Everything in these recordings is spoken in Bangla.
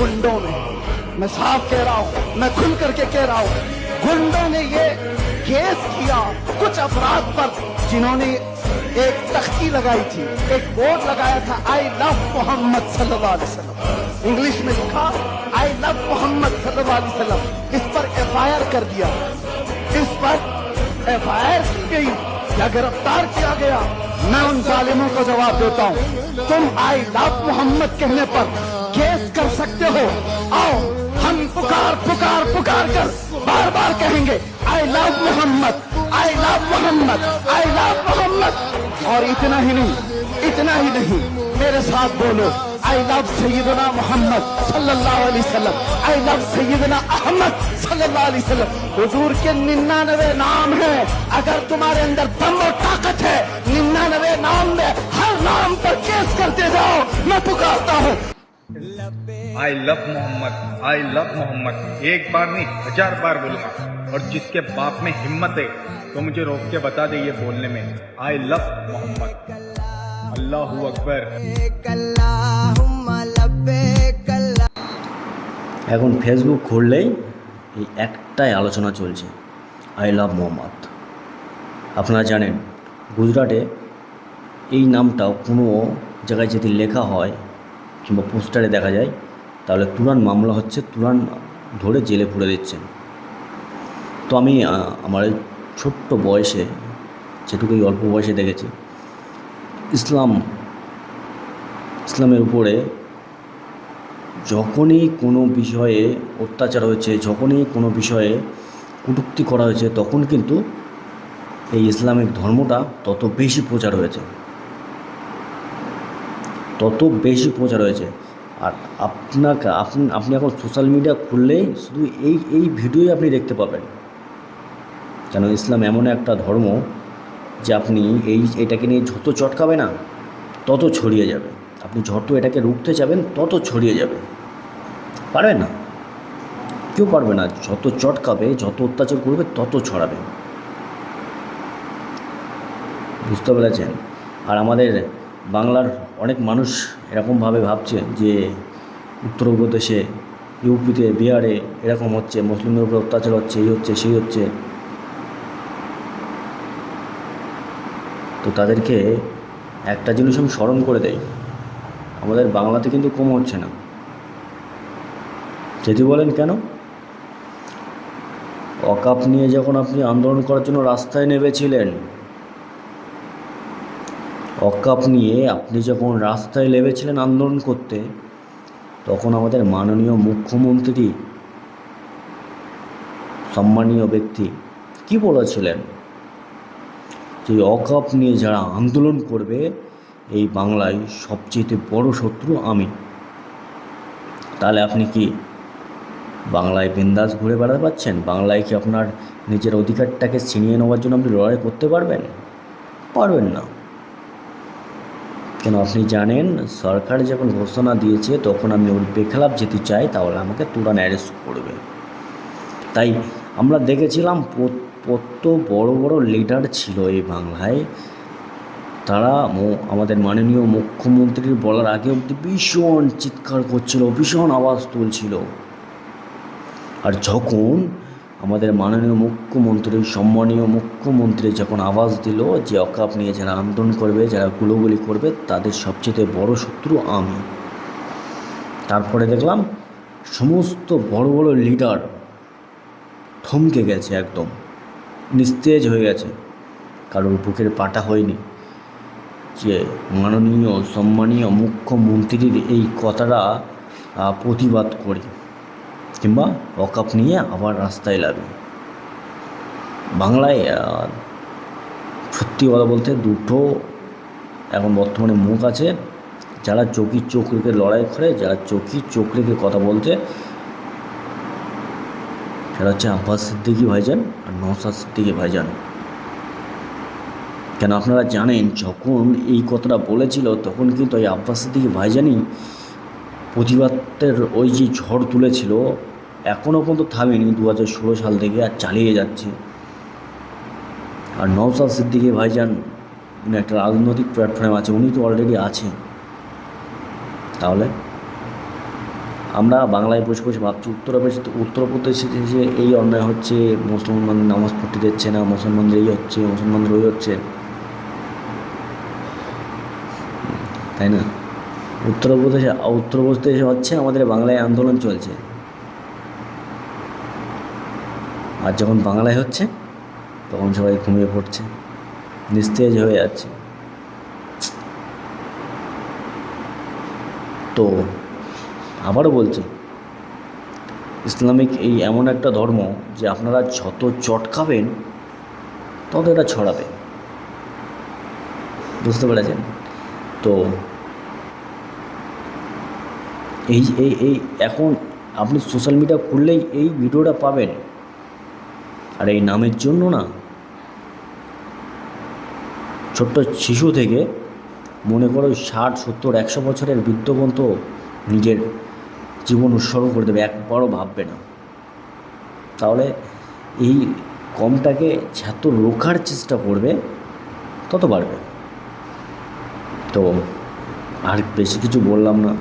गुंडों ने, मैं साफ कह रहा हूँ, मैं खुल करके कह रहा हूँ, गुंडों ने ये केस किया कुछ अफराद पर जिन्होंने एक तख्ती लगाई थी, एक बोर्ड लगाया था, आई लव मोहम्मद सल्लल्लाहु अलैहि वसल्लम, इंग्लिश में लिखा आई लव मोहम्मद सल्लल्लाहु अलैहि वसल्लम। इस पर एफआईआर कर दिया, इस पर एफआईआर की गई या गिरफ्तार किया गया। मैं उन जालिमों को जवाब देता हूँ, तुम आई लव मोहम्मद कहने पर केस कर सकते हो, आओ हम पुकार पुकार पुकार कर बार बार कहेंगे I love Mohammad, I love Mohammad, I love Mohammad. और इतना ही नहीं, इतना ही नहीं, मेरे साथ बोलो आई लव सैयदना मोहम्मद सल्लल्लाहु अलैहि वसल्लम, आई लव सैयदना अहमद सल्लल्लाहु अलैहि वसल्लम। हुजूर के 99 नाम हैं, अगर तुम्हारे अंदर दम और ताकत है 99 नाम में हर नाम पर केस करते जाओ। मैं पुकारता हूँ I love Mohammad, I love Mohammad, एक बार नहीं 1000 बार बोलूंगा। और जिसके बाप में हिम्मत है तो मुझे रोक के बता दे ये बोलने में आई लव मोहम्मद। अल्लाहू अकबर। এখন ফেসবুক খুললেই এই একটাই আলোচনা চলছে, আই লাভ মোহাম্মদ। আপনারা জানেন গুজরাটে এই নামটাও কোনো জায়গায় যদি লেখা হয় কিংবা পোস্টারে দেখা যায় তাহলে তুরান মামলা হচ্ছে, তুরান ধরে জেলে পুরে দিচ্ছেন। তো আমি আমার ছোট্ট বয়সে, যেটুকু এই অল্প বয়সে দেখেছি, ইসলামের উপরে যখনই কোনো বিষয়ে অত্যাচার হয়েছে, যখনই কোনো বিষয়ে কটূক্তি করা হয়েছে, তখন কিন্তু এই ইসলামিক ধর্মটা তত বেশি প্রচার হয়েছে, তত বেশি প্রচার হয়েছে। আর আপনি এখন সোশ্যাল মিডিয়া খুললেই শুধু এই ভিডিওই আপনি দেখতে পাবেন। কেন ইসলাম এমন একটা ধর্ম যে আপনি এটাকে নিয়ে যত চটকাবে না তত ছড়িয়ে যাবে, আপনি যত এটাকে রুখতে যাবেন তত ছড়িয়ে যাবে, পারবেন না, কেউ পারবে না। যত চটকাবে, যত অত্যাচার করবে তত ছড়াবে, বুঝতে পেরেছেন? আর আমাদের বাংলার অনেক মানুষ এরকমভাবে ভাবছে যে উত্তরপ্রদেশে, ইউপিতে, বিহারে এরকম হচ্ছে, মুসলিমদের উপরে অত্যাচার হচ্ছে, এই হচ্ছে সেই হচ্ছে। তো তাদেরকে একটা জিনিস আমি স্মরণ করে দেই, আমাদের বাংলাতে কিন্তু কম হচ্ছে না। যদি বলেন কেন, ওয়াকফ নিয়ে যখন আপনি আন্দোলন করার জন্য রাস্তায় নেমেছিলেন, ওয়াকফ নিয়ে আপনি যখন রাস্তায় নেমেছিলেন আন্দোলন করতে, তখন আমাদের মাননীয় মুখ্যমন্ত্রী, সম্মানীয় ব্যক্তি কি বলেছিলেন যে ওয়াকফ নিয়ে যারা আন্দোলন করবে এই বাংলায় সবচেয়ে বড় শত্রু আমি। তাহলে আপনি কি বাংলায় বিন্দাস ঘুরে বেড়াতে পারছেন? বাংলায় কি আপনার নিজের অধিকারটাকে ছিনিয়ে নেওয়ার জন্য আপনি লড়াই করতে পারবেন? পারবেন না। কেন আপনি জানেন সরকার যখন ঘোষণা দিয়েছে তখন আমি ওর বেখেলাফ যেতে চাই তাহলে আমাকে তুরান অ্যারেস্ট করবে। তাই আমরা দেখেছিলাম কত বড় বড় লিডার ছিল এই বাংলায়, তারা আমাদের মাননীয় মুখ্যমন্ত্রীর বলার আগে অবধি ভীষণ চিৎকার করছিল, ভীষণ আওয়াজ তুলছিল। আর যখন আমাদের মাননীয় মুখ্যমন্ত্রী, সম্মানীয় মুখ্যমন্ত্রী যখন আওয়াজ দিল যে ওয়াকফ নিয়ে যারা আন্দোলন করবে, যারা গুলোগুলি করবে, তাদের সবচেয়ে বড় শত্রু আমি, তারপরে দেখলাম সমস্ত বড় বড় লিডার থমকে গেছে, একদম নিস্তেজ হয়ে গেছে, কারোর বুকের পাটা হয়নি যে মাননীয় সম্মানীয় মুখ্যমন্ত্রীর এই কথাটা প্রতিবাদ করি কিংবা ওয়াকফ নিয়ে আবার রাস্তায় লাগে। বাংলায় সত্যি কথা বলতে দুটো এখন বর্তমানে মুখ আছে, যারা চোখ রেখে লড়াই করে, যারা চোখ রেখে কথা বলছে, সেটা হচ্ছে আব্বাস সিদ্দিকী ভাইজান আর নওশাদ সিদ্দিকী ভাইজান। কেন আপনারা জানেন যখন এই কথাটা বলেছিল তখন কিন্তু ওই আব্বাস সিদ্দিকী ভাইজানই প্রতিবাদের ওই যে ঝড় তুলেছিল, এখনও পর্যন্ত থামেনি, 2016 সাল থেকে আর চালিয়ে যাচ্ছে। আর নওশাদ সিদ্দিকী ভাইজান উনি একটা রাজনৈতিক প্ল্যাটফর্মে আছে, উনি তো অলরেডি আছেন। তাহলে আমরা বাংলায় বসে বসে ভাবছি উত্তরপ্রদেশে যে এই অন্যায় হচ্ছে, মুসলমান নামাজ পড়তে দিচ্ছে না, মুসলমানদের এই হচ্ছে, মুসলমানদের ওই হচ্ছে, তাই না? উত্তরপ্রদেশে হচ্ছে, আমাদের বাংলায় আন্দোলন চলছে। আর যখন বাংলায় হচ্ছে তখন সবাই ঘুমিয়ে পড়ছে, নিস্তেজ হয়ে যাচ্ছে। তো আবারও বলছি, ইসলামিক এই এমন একটা ধর্ম যে আপনারা যত চটকাবেন তত এটা ছড়াবে, বুঝতে পেরেছেন? তো এই এই এই এখন আপনি সোশ্যাল মিডিয়া খুললেই এই ভিডিওটা পাবেন। আর এই নামের জন্য না, ছোট্ট শিশু থেকে মনে করো 60, 70, 100 বছরের বৃদ্ধ পর্যন্ত নিজের জীবন উৎসর্গ করে দেবে, একবারও ভাববে না। তাহলে এই কমটাকে যত রোখার চেষ্টা করবে তত বাড়বে। তো আর বেশি কিছু বললাম না,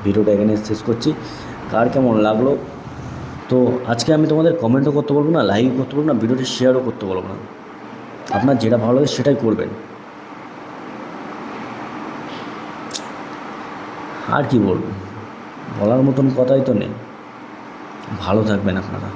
ভিডিওটা এখানে শেষ করছি। কার কেমন লাগলো, তো আজকে আমি তোমাদের কমেন্টও করতে বলবো না, লাইক করতে বলবো না, ভিডিওটি শেয়ারও করতে বলবো না। আপনার যেটা ভালো লাগে সেটাই করবেন। আর কি বলবো, বলার মতন কথাই তো নেই। ভালো থাকবেন আপনারা।